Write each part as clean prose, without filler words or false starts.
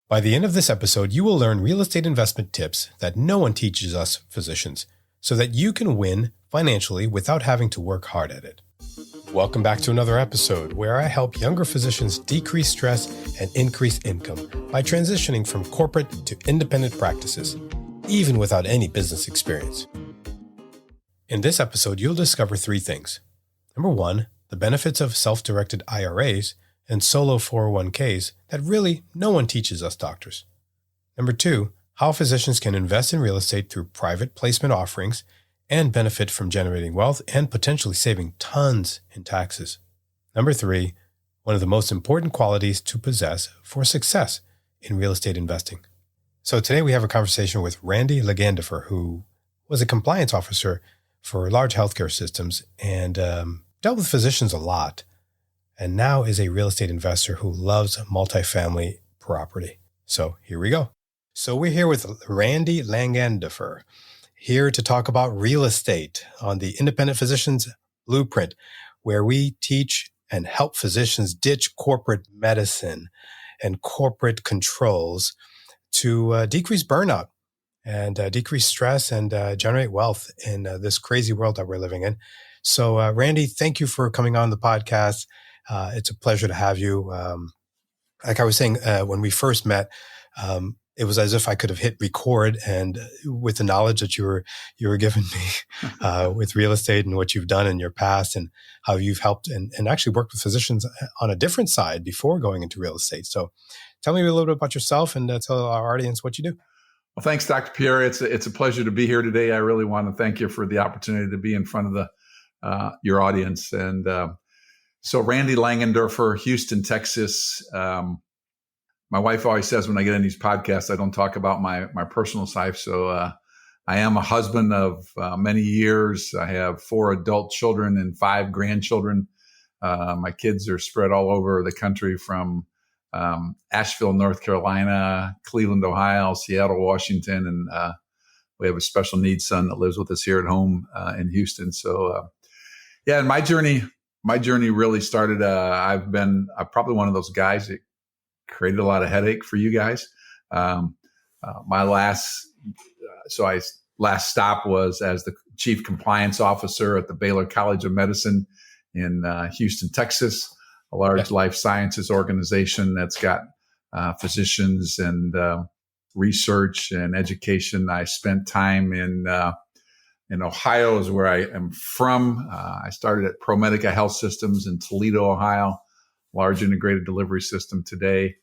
By the end of this episode, you will learn real estate investment tips that no one teaches us physicians so that you can win financially without having to work hard at it. Welcome back to another episode where I help younger physicians decrease stress and increase income by transitioning from corporate to independent practices, even without any business experience. In this episode, you'll discover three things. Number one, the benefits of self-directed IRAs and solo 401ks that really no one teaches us doctors. Number two, how physicians can invest in real estate through private placement offerings and benefit from generating wealth and potentially saving tons in taxes. Number three, one of the most important qualities to possess for success in real estate investing. So today we have a conversation with Randy Langenderfer, who was a compliance officer for large healthcare systems and dealt with physicians a lot, and now is a real estate investor who loves multifamily property. So here we go. So we're here with Randy Langenderfer, here to talk about real estate on the Independent Physicians Blueprint, where we teach and help physicians ditch corporate medicine and corporate controls to decrease burnout and decrease stress and generate wealth in this crazy world that we're living in. So Randy, thank you for coming on the podcast. It's a pleasure to have you. Like I was saying, when we first met, it was as if I could have hit record, and with the knowledge that you were giving me with real estate and what you've done in your past and how you've helped and actually worked with physicians on a different side before going into real estate. So tell me a little bit about yourself and tell our audience what you do. Well, thanks, Dr. Pierre. It's a pleasure to be here today. I really want to thank you for the opportunity to be in front of your audience. And so Randy Langenderfer, Houston, Texas. My wife always says when I get in these podcasts, I don't talk about my personal life. So I am a husband of many years. I have 4 adult children and 5 grandchildren. My kids are spread all over the country from Asheville, North Carolina, Cleveland, Ohio, Seattle, Washington, and we have a special needs son that lives with us here at home in Houston. So and my journey really started. I'm probably one of those guys that created a lot of headache for you guys. My last stop was as the chief compliance officer at the Baylor College of Medicine in Houston, Texas, a large life sciences organization that's got physicians and research and education. I spent time in Ohio is where I am from. I started at ProMedica Health Systems in Toledo, Ohio, large integrated delivery system today.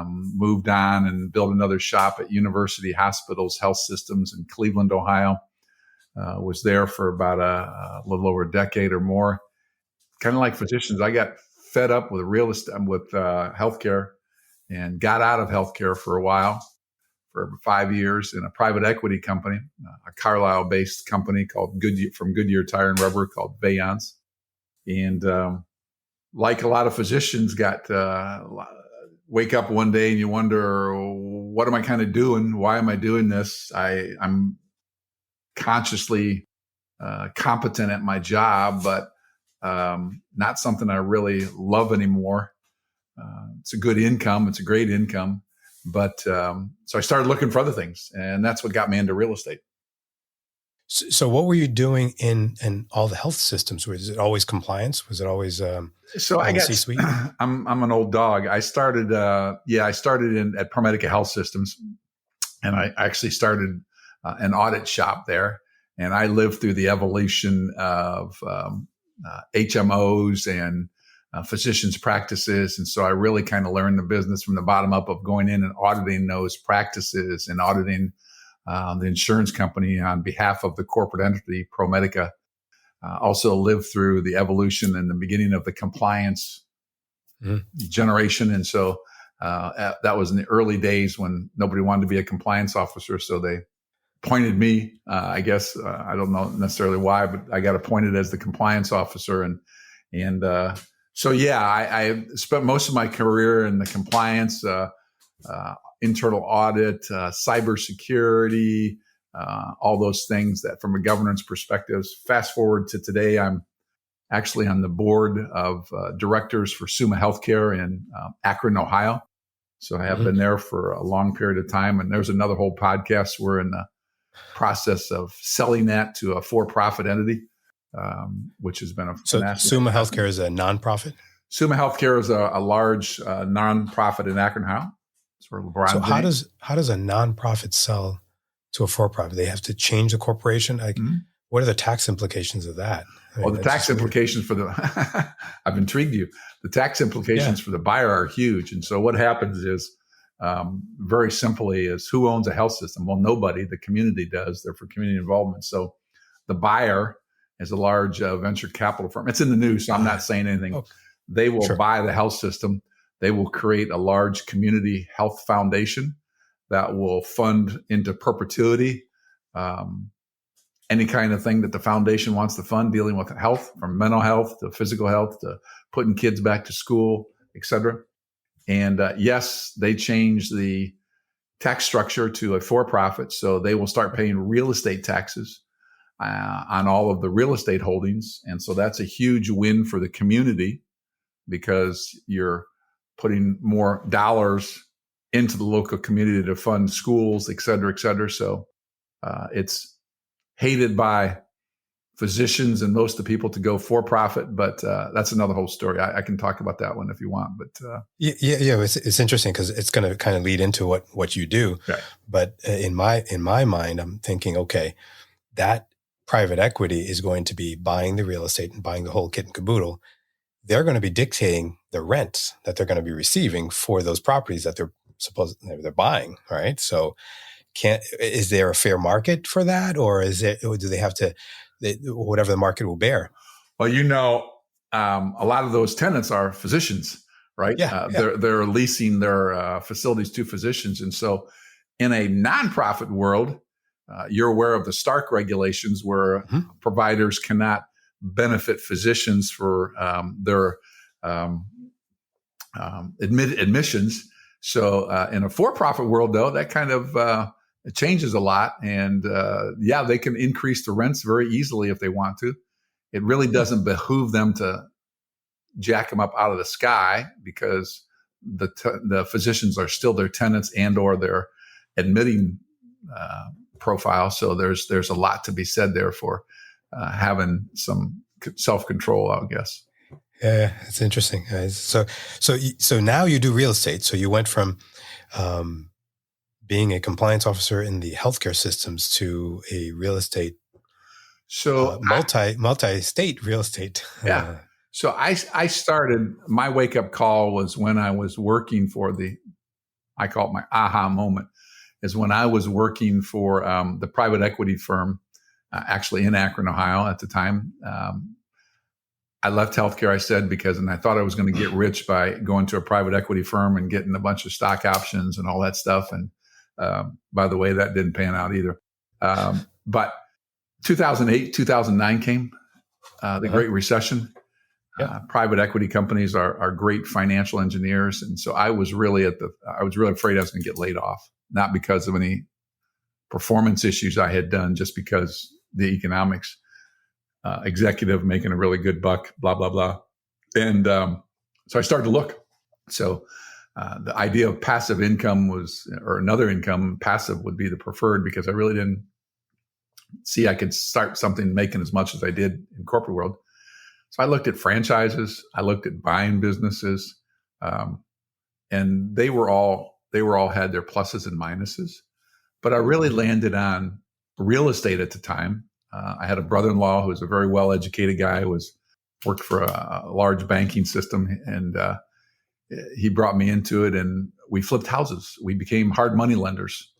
Moved on and built another shop at University Hospitals Health Systems in Cleveland, Ohio. Was there for about a little over a decade or more. Kind of like physicians, I got fed up with real estate, with healthcare, and got out of healthcare for a while. For 5 years in a private equity company, a Carlisle-based company called Goodyear Tire and Rubber called Vayance. And like a lot of physicians, wake up one day and you wonder, what am I kind of doing? Why am I doing this? I'm consciously competent at my job, but not something I really love anymore. It's a good income. It's a great income. But so I started looking for other things, and that's what got me into real estate. So what were you doing in all the health systems? Was it always compliance? Was it always so I got C-suite? I'm an old dog. I started at ProMedica Health Systems, and I actually started an audit shop there. And I lived through the evolution of HMOs and physicians' practices. And so I really kind of learned the business from the bottom up of going in and auditing those practices and auditing the insurance company on behalf of the corporate entity, ProMedica. Also lived through the evolution and the beginning of the compliance generation. And so that was in the early days when nobody wanted to be a compliance officer. So they appointed me, I guess. I don't know necessarily why, but I got appointed as the compliance officer. I spent most of my career in the compliance, internal audit, cybersecurity, all those things that from a governance perspective. Fast forward to today, I'm actually on the board of directors for Summa Healthcare in Akron, Ohio. So I have been there for a long period of time. And there's another whole podcast. We're in the process of selling that to a for-profit entity, which has been a So Summa Healthcare is a nonprofit? Summa Healthcare is a large nonprofit in Akron, Ohio. So how does a nonprofit sell to a for-profit? They have to change the corporation? What are the tax implications of that? Well, the tax implications for the I've intrigued you. The tax implications for the buyer are huge. And so what happens is, very simply, is who owns a health system? Well, nobody. The community does. They're for community involvement. So the buyer is a large venture capital firm. It's in the news, so I'm not saying anything. Okay. They will buy the health system. They will create a large community health foundation that will fund into perpetuity any kind of thing that the foundation wants to fund, dealing with health, from mental health to physical health to putting kids back to school, et cetera. And yes, they change the tax structure to a for-profit, so they will start paying real estate taxes on all of the real estate holdings. And so that's a huge win for the community because you're putting more dollars into the local community to fund schools, et cetera, et cetera. So it's hated by physicians and most of the people to go for profit, but that's another whole story. I can talk about that one if you want. But yeah, it's interesting because it's going to kind of lead into what you do. Right. But in my mind, I'm thinking, okay, that private equity is going to be buying the real estate and buying the whole kit and caboodle. They're going to be dictating the rents that they're going to be receiving for those properties that they're buying, right? So, is there a fair market for that, or do they have to whatever the market will bear? Well, a lot of those tenants are physicians, right? They're leasing their facilities to physicians, and so in a nonprofit world, you're aware of the Stark regulations where providers cannot benefit physicians for their admissions. So in a for-profit world, though, that kind of it changes a lot. And they can increase the rents very easily if they want to. It really doesn't behoove them to jack them up out of the sky because the physicians are still their tenants and or their admitting profile. So there's a lot to be said there for having some self-control, I guess. Yeah, it's interesting. So now you do real estate. So you went from being a compliance officer in the healthcare systems to a real estate, multi-state real estate. Yeah. So I started, my wake-up call was when I was working for I call it my aha moment, is when I was working for the private equity firm, actually in Akron, Ohio at the time. I left healthcare, I said, and I thought I was going to get rich by going to a private equity firm and getting a bunch of stock options and all that stuff. And by the way, that didn't pan out either. But 2008, 2009 came, the Great Recession. Private equity companies are great financial engineers. And so I was really afraid I was going to get laid off, not because of any performance issues I had done, just because the economics, executive making a really good buck, blah, blah, blah. And so I started to look. So the idea of passive income or another income, passive would be the preferred, because I really didn't see I could start something making as much as I did in corporate world. So I looked at franchises, I looked at buying businesses, and they were all had their pluses and minuses. But I really landed on real estate at the time. I had a brother-in-law who was a very well-educated guy, worked for a large banking system, and he brought me into it, and we flipped houses. We became hard money lenders.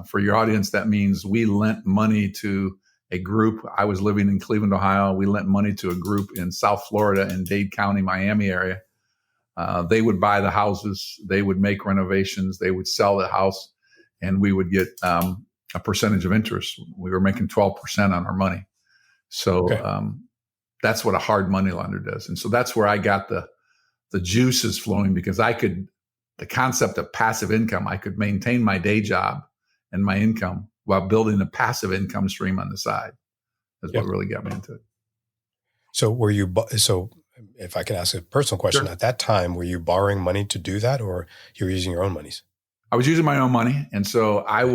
For your audience, that means we lent money to a group. I was living in Cleveland, Ohio. We lent money to a group in South Florida in Dade County, Miami area. They would buy the houses. They would make renovations. They would sell the house, and we would get a percentage of interest. We were making 12% on our money. So that's what a hard money lender does. And so that's where I got the juices flowing, because the concept of passive income, I could maintain my day job and my income while building a passive income stream on the side. That's what really got me into it. So If I can ask a personal question, Sure. at that time, were you borrowing money to do that, or you were using your own monies? I was using my own money, and so I'm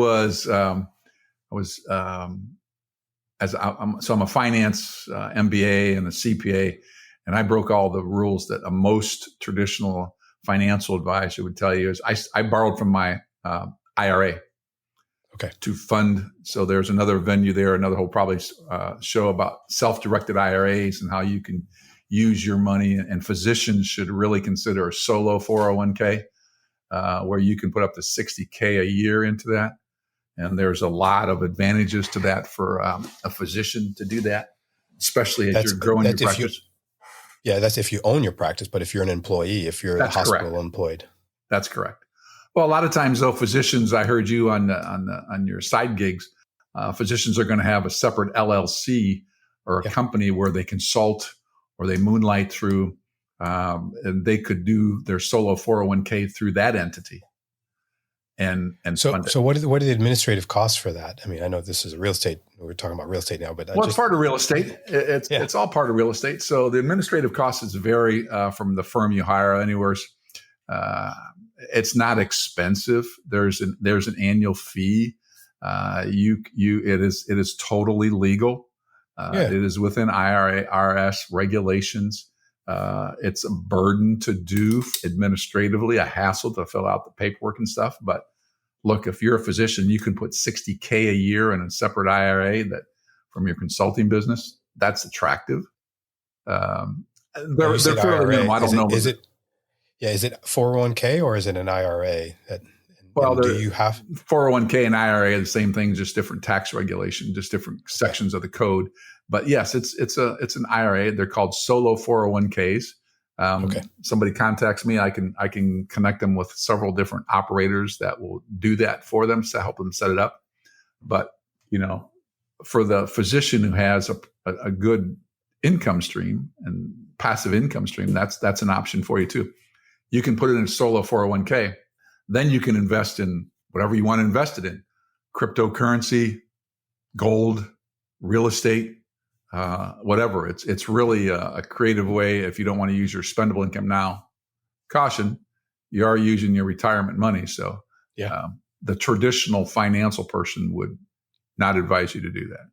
a finance MBA and a CPA, and I broke all the rules that a most traditional financial advisor would tell you. Is I borrowed from my IRA. Okay. To fund. So there's another venue there, another whole probably show about self-directed IRAs and how you can use your money. And physicians should really consider a solo 401k where you can put up to $60K a year into that. And there's a lot of advantages to that for a physician to do that, especially as you're growing your practice. That's if you own your practice. But if you're an employee, if you're That's hospital correct. employed. That's correct. Well, a lot of times, though, physicians, I heard you on your side gigs, physicians are going to have a separate LLC or a company where they consult or they moonlight through, and they could do their solo 401k through that entity. And so fund it. So what are the administrative costs for that? I mean, I know this is a real estate. We're talking about real estate now, but it's part of real estate. It's all part of real estate. So the administrative costs vary from the firm you hire anywhere. It's not expensive. There's an annual fee. It is totally legal. It is within IRS regulations. It's a burden to do administratively, a hassle to fill out the paperwork and stuff. But look, if you're a physician, you can put $60K a year in a separate IRA that from your consulting business. That's attractive. They're fairly minimal. I don't know. Is it 401k or is it an IRA? Do you have 401k and IRA are the same thing, just different tax regulation, just different sections of the code. But yes, it's an IRA. They're called solo 401ks. Somebody contacts me, I can connect them with several different operators that will do that for them to help them set it up. But for the physician who has a good income stream and passive income stream, that's an option for you too. You can put it in a solo 401k. Then you can invest in whatever you want to invest it in. Cryptocurrency, gold, real estate, whatever. It's really a creative way if you don't want to use your spendable income now. Caution, you are using your retirement money. So the traditional financial person would not advise you to do that.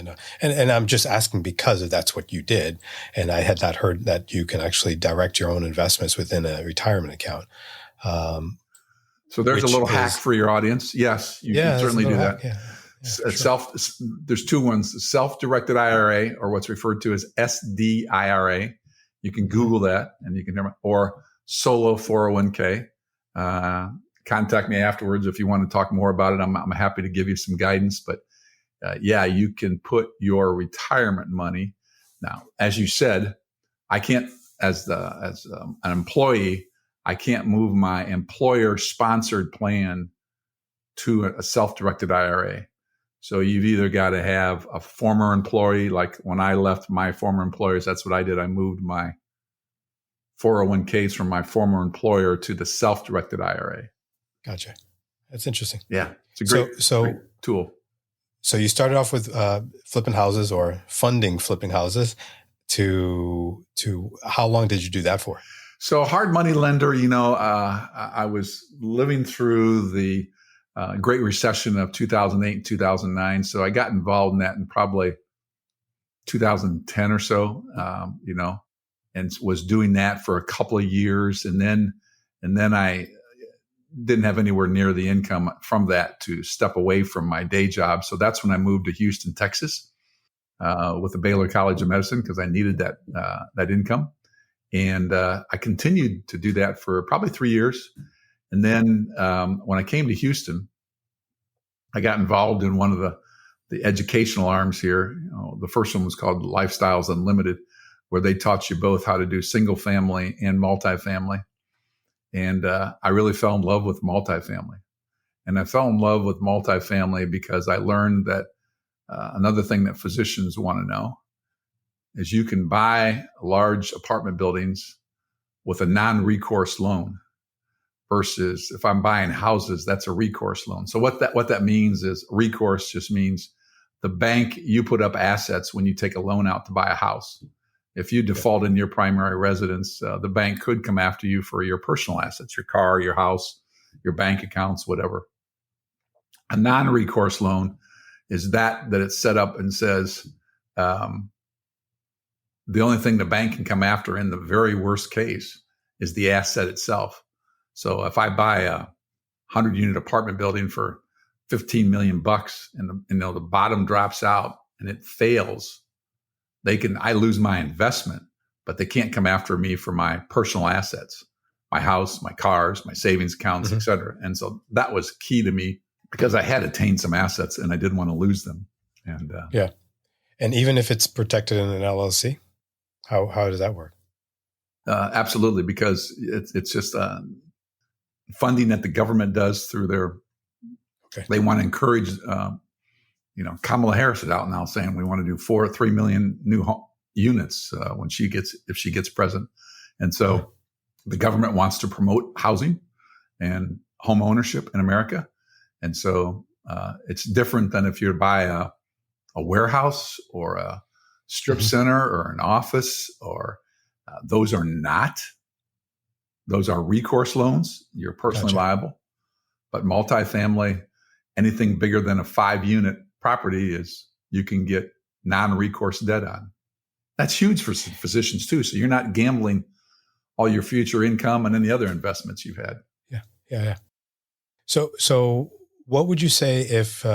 No. And I'm just asking because that's what you did. And I had not heard that you can actually direct your own investments within a retirement account. So there's a little hack for your audience. Yes, you can certainly do that. There's two ones, self-directed IRA or what's referred to as SDIRA. You can Google that and you can hear or solo 401k. Contact me afterwards if you want to talk more about it. I'm happy to give you some guidance, but you can put your retirement money. Now, as you said, I can't, as an employee, I can't move my employer-sponsored plan to a self-directed IRA. So you've either got to have a former employee, like when I left my former employers, that's what I did. I moved my 401ks from my former employer to the self-directed IRA. Gotcha. That's interesting. Yeah, it's a great tool. So you started off with flipping houses or funding flipping houses. To how long did you do that for? So hard money lender, I was living through the Great Recession of 2008 and 2009. So I got involved in that in probably 2010 or so, and was doing that for a couple of years. And then I didn't have anywhere near the income from that to step away from my day job. So that's when I moved to Houston, Texas, with the Baylor College of Medicine because I needed that income. And I continued to do that for probably 3 years. And then when I came to Houston, I got involved in one of the educational arms here. The first one was called Lifestyles Unlimited, where they taught you both how to do single family and multifamily. And I really fell in love with multifamily. And I fell in love with multifamily because I learned that another thing that physicians want to know is you can buy large apartment buildings with a non-recourse loan versus if I'm buying houses, that's a recourse loan. So what that means is recourse just means the bank, you put up assets when you take a loan out to buy a house. If you default in your primary residence, the bank could come after you for your personal assets, your car, your house, your bank accounts, whatever. A non-recourse loan is that it's set up and says the only thing the bank can come after in the very worst case is the asset itself. So if I buy a 100-unit apartment building for $15 million and the bottom drops out and it fails, I lose my investment, but they can't come after me for my personal assets, my house, my cars, my savings accounts, et cetera. And so that was key to me because I had attained some assets and I didn't want to lose them. And and even if it's protected in an LLC, how does that work? Absolutely, because it's just funding that the government does through their. Okay. They want to encourage. Kamala Harris is out now saying we want to do 3 million new units if she gets president, and so the government wants to promote housing and home ownership in America, and so it's different than if you buy a warehouse or a strip center or an office or those are recourse loans. You're personally liable, but multifamily, anything bigger than a 5-unit property is you can get non-recourse debt on. That's huge for physicians too. So you're not gambling all your future income and any other investments you've had. Yeah. So what would you say if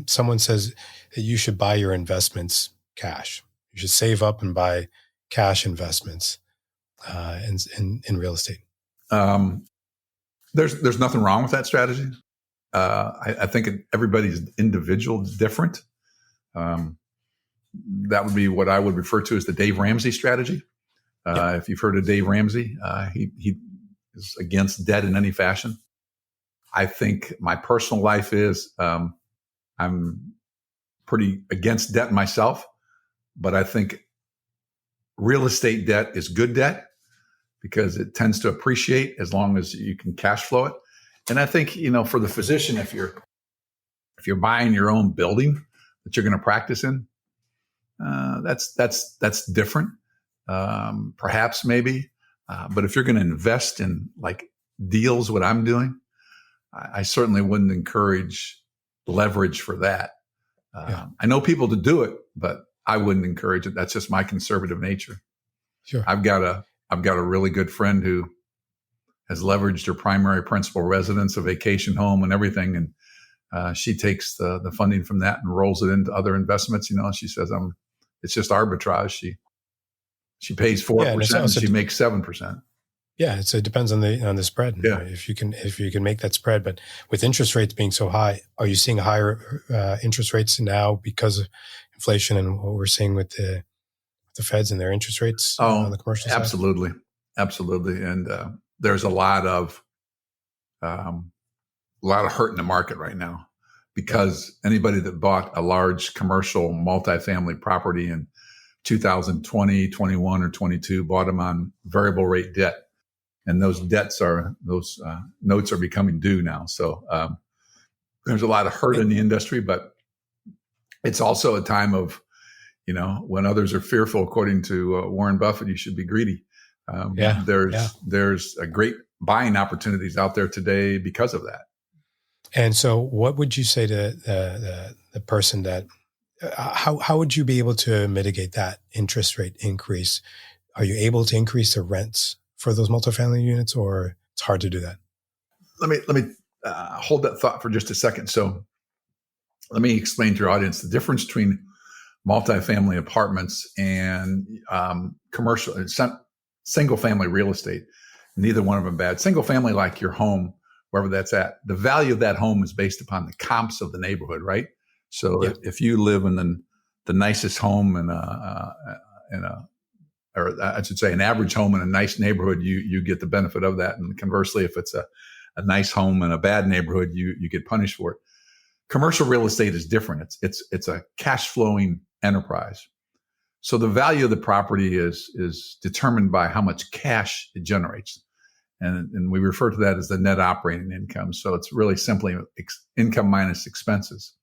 someone says that you should buy your investments cash? You should save up and buy cash investments in real estate. There's nothing wrong with that strategy. I think everybody's individual is different. That would be what I would refer to as the Dave Ramsey strategy. If you've heard of Dave Ramsey, he is against debt in any fashion. I think my personal life is I'm pretty against debt myself, but I think real estate debt is good debt because it tends to appreciate as long as you can cash flow it. And I think, for the physician, if you're buying your own building that you're going to practice in, that's different. Perhaps maybe, but if you're going to invest in like deals, what I'm doing, I certainly wouldn't encourage leverage for that. I know people to do it, but I wouldn't encourage it. That's just my conservative nature. Sure. I've got a really good friend who has leveraged her primary principal residence, a vacation home and everything. And she takes the funding from that and rolls it into other investments. She says, it's just arbitrage. She pays 4% and she makes 7%. Yeah. It depends on the spread. Yeah. If you can make that spread, but with interest rates being so high, are you seeing higher interest rates now because of inflation and what we're seeing with the Feds and their interest rates on the commercial side? Absolutely. And there's a lot of hurt in the market right now because anybody that bought a large commercial multifamily property in 2020, 21, or 22 bought them on variable rate debt. And those notes are becoming due now. So there's a lot of hurt in the industry, but it's also a time of, when others are fearful, according to Warren Buffett, you should be greedy. There's a great buying opportunities out there today because of that. And so what would you say to the person that, how would you be able to mitigate that interest rate increase? Are you able to increase the rents for those multifamily units, or it's hard to do that? Let me hold that thought for just a second. So let me explain to your audience the difference between multifamily apartments and commercial single family real estate. Neither one of them bad. Single family, like your home, wherever that's at, the value of that home is based upon the comps of the neighborhood, right? So if you live in the nicest home or I should say an average home in a nice neighborhood, you get the benefit of that. And conversely, if it's a nice home in a bad neighborhood, you get punished for it. Commercial real estate is different. It's a cash flowing enterprise. So the value of the property is determined by how much cash it generates. And we refer to that as the net operating income. So it's really simply income minus expenses.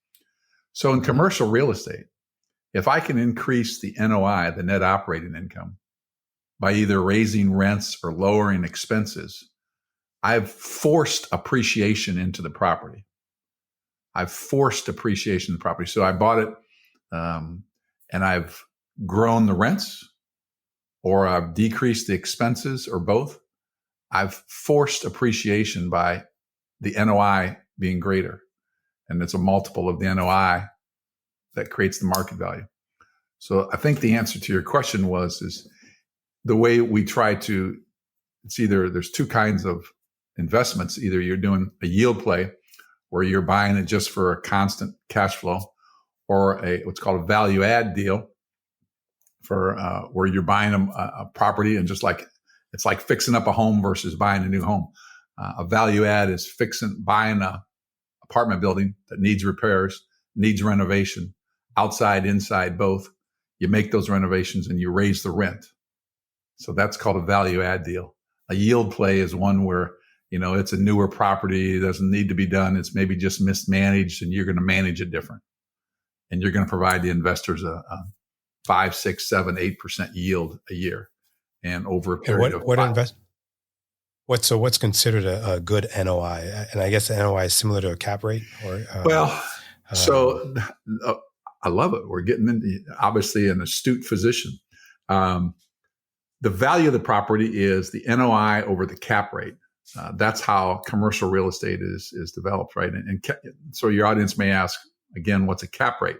So in commercial real estate, if I can increase the NOI, the net operating income, by either raising rents or lowering expenses, I've forced appreciation into the property. So I bought it and I've grown the rents, or I've decreased the expenses, or both. I've forced appreciation by the NOI being greater. And it's a multiple of the NOI that creates the market value. So I think the answer to your question is the way we try to, it's either there's two kinds of investments. Either you're doing a yield play where you're buying it just for a constant cash flow, or what's called a value add deal for where you're buying a property and it's like fixing up a home versus buying a new home. A value add is buying a apartment building that needs repairs, needs renovation, outside, inside, both. You make those renovations and you raise the rent. So that's called a value add deal. A yield play is one where, it's a newer property, it doesn't need to be done. It's maybe just mismanaged, and you're going to manage it different. And you're going to provide the investors a 5, 6, 7, 8% yield a year. And over a period of what's considered a good NOI? And I guess the NOI is similar to a cap rate, or I love it. We're getting into, obviously, an astute physician. The value of the property is the NOI over the cap rate. That's how commercial real estate is developed, right? And so your audience may ask, again, what's a cap rate?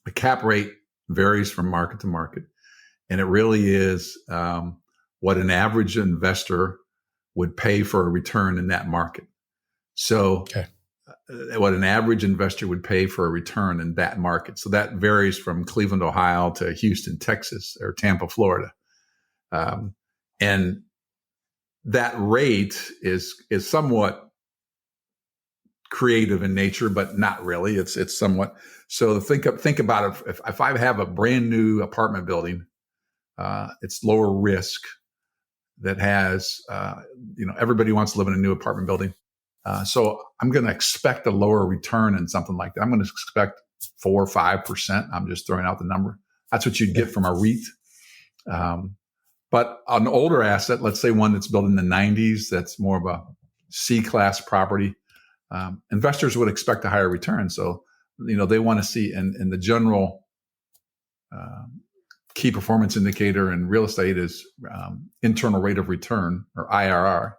A cap rate varies from market to market. And it really is what an average investor would pay for a return in that market. So what an average investor would pay for a return in that market. So that varies from Cleveland, Ohio to Houston, Texas, or Tampa, Florida. And that rate is somewhat creative in nature, but not really. It's somewhat. So think about it. If I have a brand new apartment building, it's lower risk, that has, everybody wants to live in a new apartment building. So I'm going to expect a lower return in something like that. I'm going to expect 4 or 5%. I'm just throwing out the number. That's what you'd get from a REIT. But an older asset, let's say one that's built in the 90s, that's more of a C-class property, investors would expect a higher return. So, they want to see in the general key performance indicator in real estate is internal rate of return, or IRR.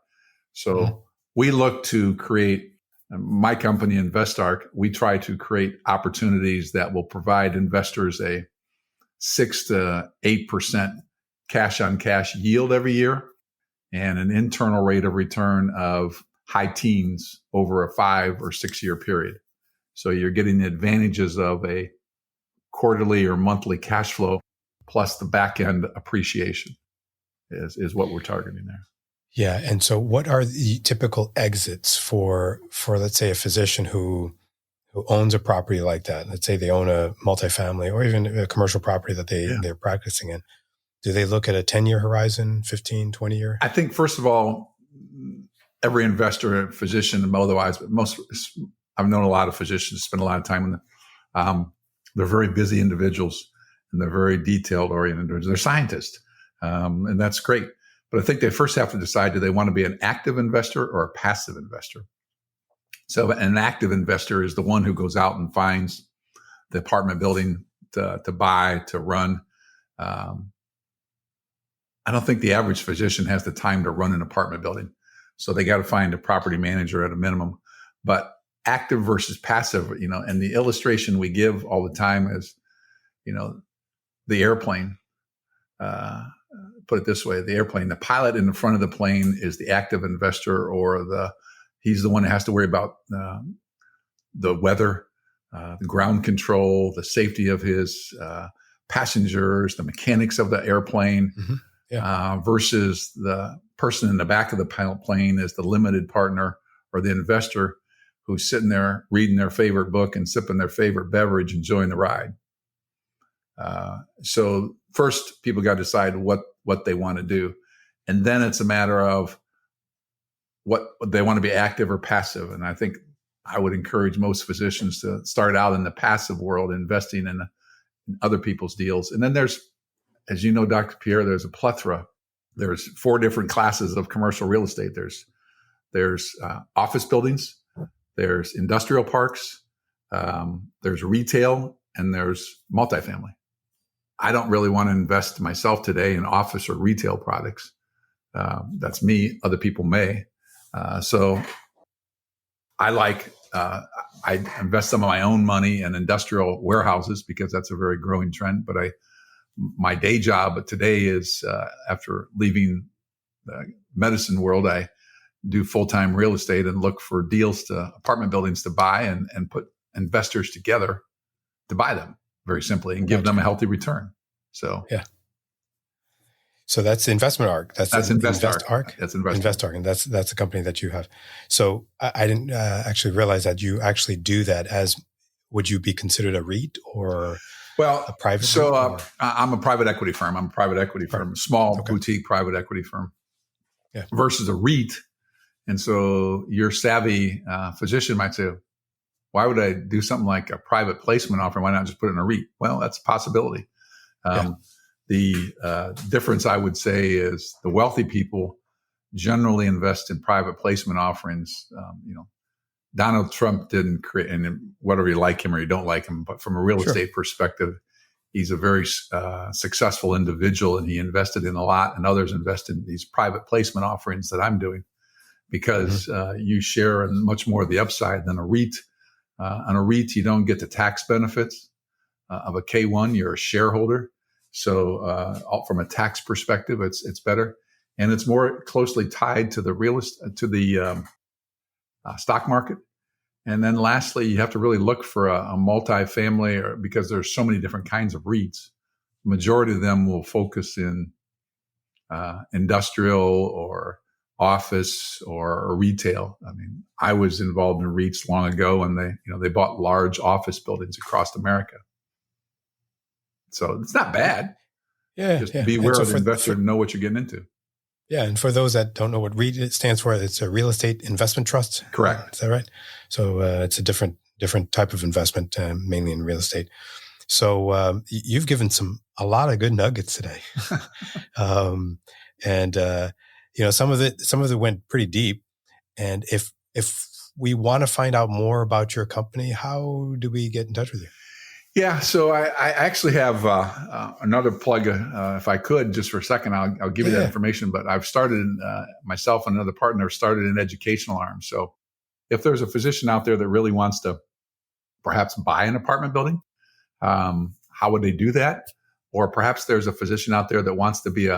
So we look to create, my company, InvestArc, we try to create opportunities that will provide investors a 6 to 8% cash on cash yield every year, and an internal rate of return of high teens over a 5 or 6 year period. So you're getting the advantages of a quarterly or monthly cash flow plus the back end appreciation is what we're targeting there. Yeah. And so what are the typical exits for let's say, a physician who owns a property like that? Let's say they own a multifamily or even a commercial property that they're practicing in. Do they look at a 10-year horizon, 15, 20-year? I think, first of all, every investor, physician, and otherwise, but I've known a lot of physicians, spend a lot of time in them. They're very busy individuals, and they're very detailed-oriented individuals. They're scientists, and that's great. But I think they first have to decide, do they want to be an active investor or a passive investor? So an active investor is the one who goes out and finds the apartment building to buy, to run. I don't think the average physician has the time to run an apartment building. So they got to find a property manager at a minimum. But active versus passive, and the illustration we give all the time is, the airplane. Put it this way, the airplane, the pilot in the front of the plane is the active investor, or he's the one that has to worry about the weather, the ground control, the safety of his passengers, the mechanics of the airplane. Versus the person in the back of the plane is the limited partner or the investor who's sitting there reading their favorite book and sipping their favorite beverage, enjoying the ride. So first, people got to decide what they want to do. And then it's a matter of what they want to be, active or passive. And I think I would encourage most physicians to start out in the passive world, investing in other people's deals. And then there's as you know, Dr. Pierre, there's a plethora. There's 4 different classes of commercial real estate. There's office buildings, there's industrial parks, there's retail, and there's multifamily. I don't really want to invest myself today in office or retail products. That's me. Other people may. So I invest some of my own money in industrial warehouses because that's a very growing trend. But my day job today is after leaving the medicine world, I do full-time real estate and look for deals to apartment buildings to buy and put investors together to buy them very simply and give them a healthy return. So yeah. So that's Investment Arc. That's Invest Arc. That's Invest Arc, and that's a company that you have. So I didn't actually realize that you actually do that. Would you be considered a REIT or a private? So I'm a private equity firm. Small boutique private equity firm. Yeah. Versus a REIT. And so your savvy physician might say, why would I do something like a private placement offer? Why not just put it in a REIT? Well, that's a possibility. The difference I would say is the wealthy people generally invest in private placement offerings. Donald Trump didn't create, and whether you like him or you don't like him, but from a real estate perspective, he's a very successful individual, and he invested in a lot, and others invested in these private placement offerings that I'm doing because you share in much more of the upside than a REIT. On a REIT, you don't get the tax benefits of a K1. You're a shareholder. So from a tax perspective, it's better. And it's more closely tied to the stock market. And then lastly, you have to really look for a multifamily because there's so many different kinds of REITs. The majority of them will focus in industrial or office or retail. I mean, I was involved in REITs long ago, and they bought large office buildings across America. So it's not bad. Yeah. Just be aware of the investor and know what you're getting into. Yeah. And for those that don't know what REIT stands for, it's a real estate investment trust. Correct. Is that right? So it's a different type of investment, mainly in real estate. So you've given a lot of good nuggets today. Some of it went pretty deep. And if we want to find out more about your company, how do we get in touch with you? Yeah, so I actually have another plug, if I could, just for a second. I'll give you that information. But I've started, myself and another partner started an educational arm. So if there's a physician out there that really wants to perhaps buy an apartment building, how would they do that? Or perhaps there's a physician out there that wants to they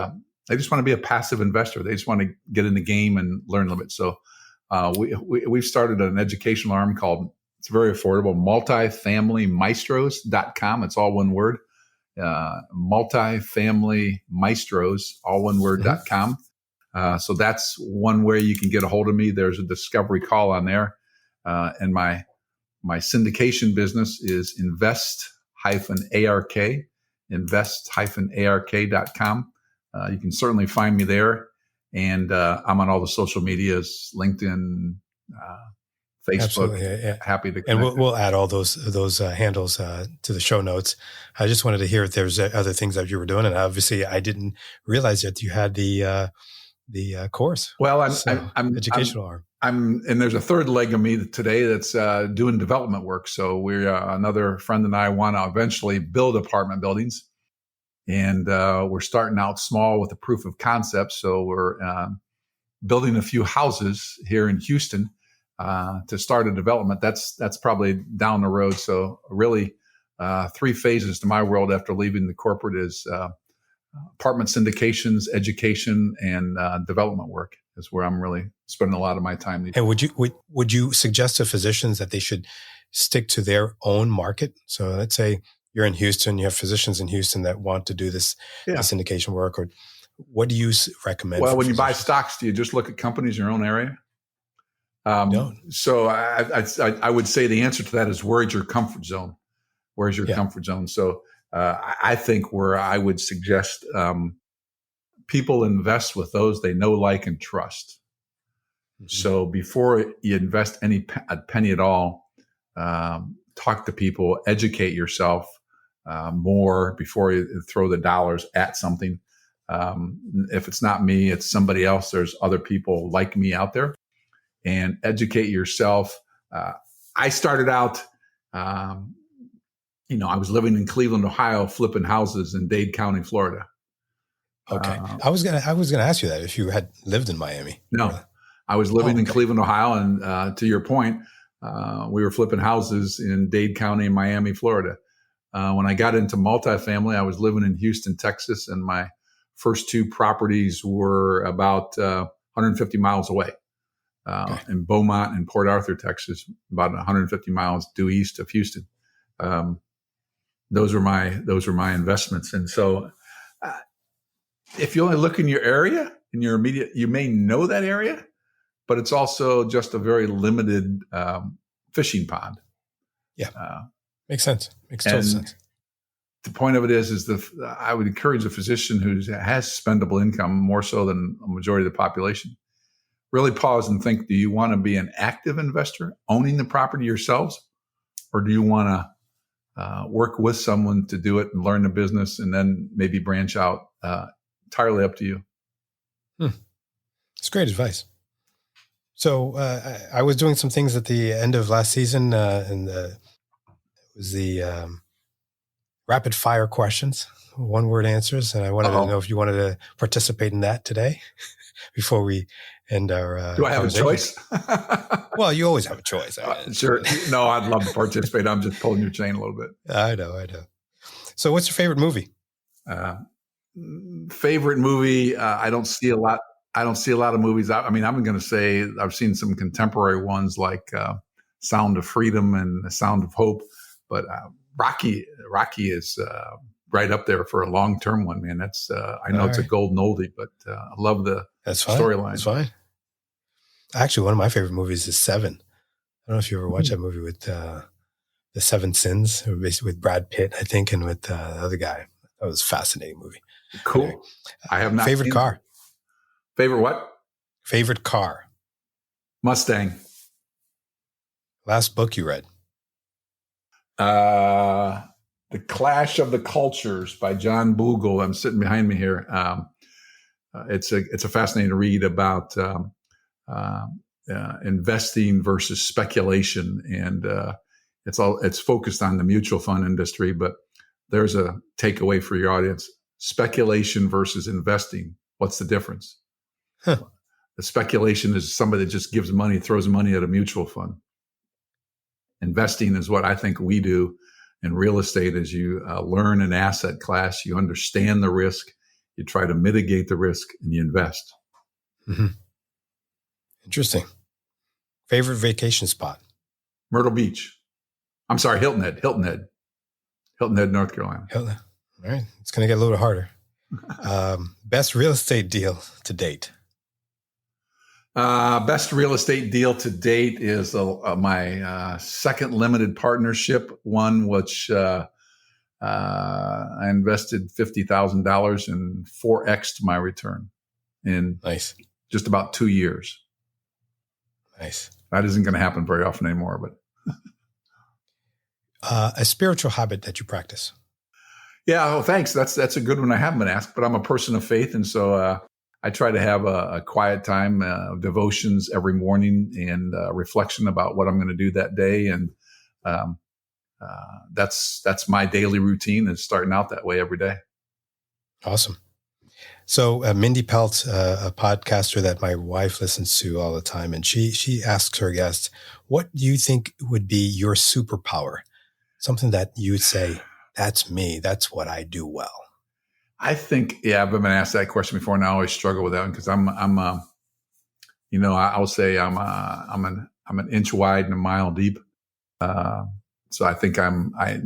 just want to be a passive investor. They just want to get in the game and learn a little bit. So we've started an educational arm called, it's very affordable, multifamilymaestros.com. It's all one word. Multifamilymaestros, all one word.com. So that's one way you can get a hold of me. There's a discovery call on there. And my syndication business is invest-ark.com. You can certainly find me there. And I'm on all the social medias, LinkedIn, Facebook. Absolutely, yeah. Happy to connect. And we'll add all those handles to the show notes. I just wanted to hear if there's other things that you were doing, and obviously I didn't realize that you had the course. Well, I'm educational arm. And there's a third leg of me today that's doing development work. So we're another friend and I want to eventually build apartment buildings, and we're starting out small with a proof of concept. So we're building a few houses here in Houston. To start a development, that's probably down the road. So really 3 phases to my world after leaving the corporate is apartment syndications, education, and development work is where I'm really spending a lot of my time. And would you suggest to physicians that they should stick to their own market? So let's say you're in Houston, you have physicians in Houston that want to do this syndication work, or what do you recommend? Well, when you buy stocks, do you just look at companies in your own area? No. So I would say the answer to that is, where's your comfort zone? Where's your comfort zone? So I think where I would suggest people invest with those they know, like, and trust. Mm-hmm. So before you invest a penny at all, talk to people, educate yourself, more before you throw the dollars at something. If it's not me, it's somebody else. There's other people like me out there, and educate yourself. I started out, I was living in Cleveland, Ohio, flipping houses in Dade County, Florida. Okay. I was gonna ask you that if you had lived in Miami. No, I was living in Cleveland, Ohio. And to your point, we were flipping houses in Dade County, Miami, Florida. When I got into multifamily, I was living in Houston, Texas, and my first two properties were about 150 miles away. In Beaumont and Port Arthur, Texas, about 150 miles due east of Houston. Those were my investments. And so if you only look in your area, in your immediate, you may know that area, but it's also just a very limited fishing pond. Yeah. Makes sense. Makes total sense. The point of it is I would encourage a physician who has spendable income more so than a majority of the population. Really pause and think, do you want to be an active investor owning the property yourselves? Or do you want to work with someone to do it and learn the business and then maybe branch out? Entirely up to you. It's great advice. So I was doing some things at the end of last season, and it was the rapid fire questions, 1-word answers. And I wanted to know if you wanted to participate in that today before we end our Do I have a choice? Well, you always have a choice. Sure. No, I'd love to participate. I'm just pulling your chain a little bit. I know. So what's your favorite movie? Favorite movie? I don't see a lot of movies. I'm going to say I've seen some contemporary ones like Sound of Freedom and The Sound of Hope, but Rocky is right up there for a long-term one, man. That's I know it's a golden oldie, but I love the storyline. That's fine. Actually, one of my favorite movies is Seven. I don't know if you ever watched that movie with the Seven Sins, with Brad Pitt, I think, and with the other guy. That was a fascinating movie. Cool. Anyway, I have not. Favorite car? Favorite what? Favorite car? Mustang. Last book you read? The Clash of the Cultures by John Bogle. I'm sitting behind me here. It's a fascinating read about investing versus speculation, and it's focused on the mutual fund industry. But there's a takeaway for your audience: speculation versus investing. What's the difference? The speculation is somebody that just gives money, throws money at a mutual fund. Investing is what I think we do in real estate. Is you learn an asset class, you understand the risk, you try to mitigate the risk, and you invest. Mm-hmm. Interesting. Favorite vacation spot? Myrtle Beach. I'm sorry, Hilton Head, North Carolina. Hilton. All right. It's going to get a little harder. Best real estate deal to date? Best real estate deal to date is my second limited partnership one, which I invested $50,000 and 4x'd my return in just about 2 years. Nice. That isn't going to happen very often anymore, but a spiritual habit that you practice? Yeah. Oh, thanks. That's a good one. I haven't been asked, but I'm a person of faith. And so I try to have a quiet time of devotions every morning and reflection about what I'm going to do that day. And that's my daily routine, is starting out that way every day. Awesome. So Mindy Pelt, a podcaster that my wife listens to all the time, and she asks her guests, what do you think would be your superpower? Something that you would say, that's me. That's what I do well. I think, I've been asked that question before, and I always struggle with that one because I will say I'm an inch wide and a mile deep. So I think I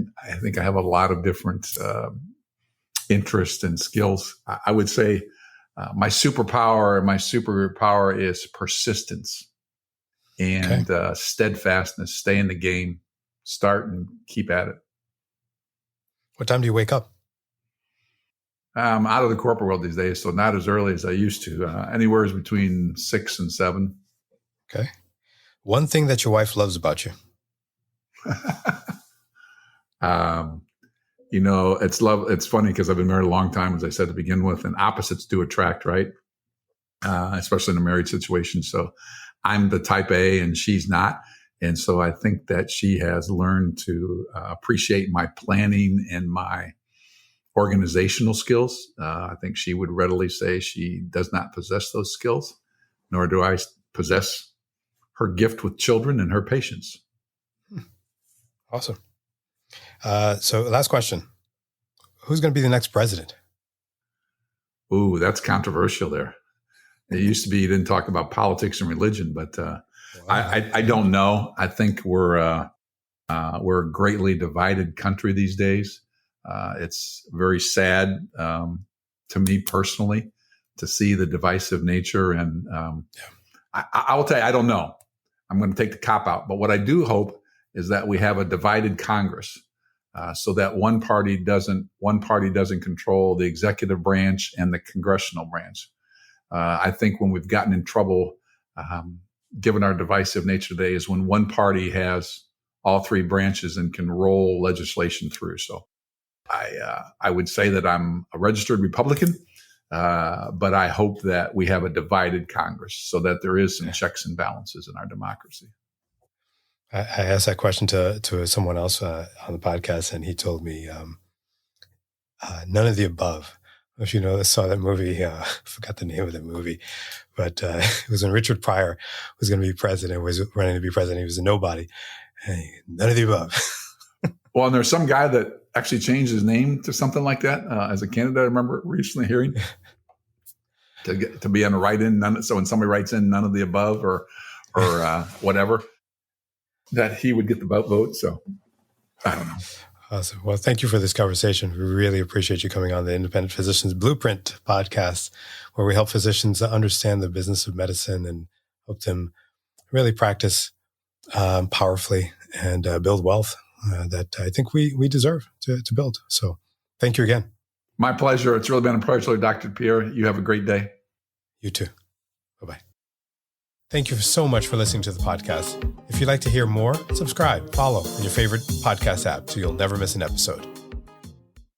have a lot of different interests and skills. I would say my superpower is persistence and steadfastness. Stay in the game, start and keep at it. What time do you wake up? I'm out of the corporate world these days, so not as early as I used to. Anywhere between 6 and 7. Okay. One thing that your wife loves about you? It's funny because I've been married a long time, as I said to begin with, and opposites do attract, right? Especially in a married situation. So I'm the type A and she's not. And so I think that she has learned to appreciate my planning and my organizational skills. I think she would readily say she does not possess those skills, nor do I possess her gift with children and her patience. Awesome. So last question. Who's going to be the next president? Ooh, that's controversial there. It used to be you didn't talk about politics and religion, but I don't know. I think we're a greatly divided country these days. It's very sad to me personally to see the divisive nature. And I will tell you, I don't know. I'm going to take the cop out. But what I do hope is that we have a divided Congress so that one party doesn't control the executive branch and the congressional branch. I think when we've gotten in trouble, given our divisive nature today, is when one party has all three branches and can roll legislation through. So I would say that I'm a registered Republican, but I hope that we have a divided Congress so that there is some checks and balances in our democracy. I asked that question to someone else on the podcast, and he told me none of the above. If you know, saw that movie, I forgot the name of the movie, but it was when Richard Pryor was going to be president, was running to be president. He was a nobody. Hey, none of the above. Well, and there's some guy that actually changed his name to something like that as a candidate. I remember recently hearing to be on a write-in. So when somebody writes in none of the above or whatever, that he would get the vote. So I don't know. Awesome. Well, thank you for this conversation. We really appreciate you coming on the Independent Physicians Blueprint podcast, where we help physicians understand the business of medicine and help them really practice powerfully and build wealth that I think we deserve to build. So thank you again. My pleasure. It's really been a pleasure, Dr. Pierre. You have a great day. You too. Bye-bye. Thank you so much for listening to the podcast. If you'd like to hear more, subscribe, follow in your favorite podcast app so you'll never miss an episode.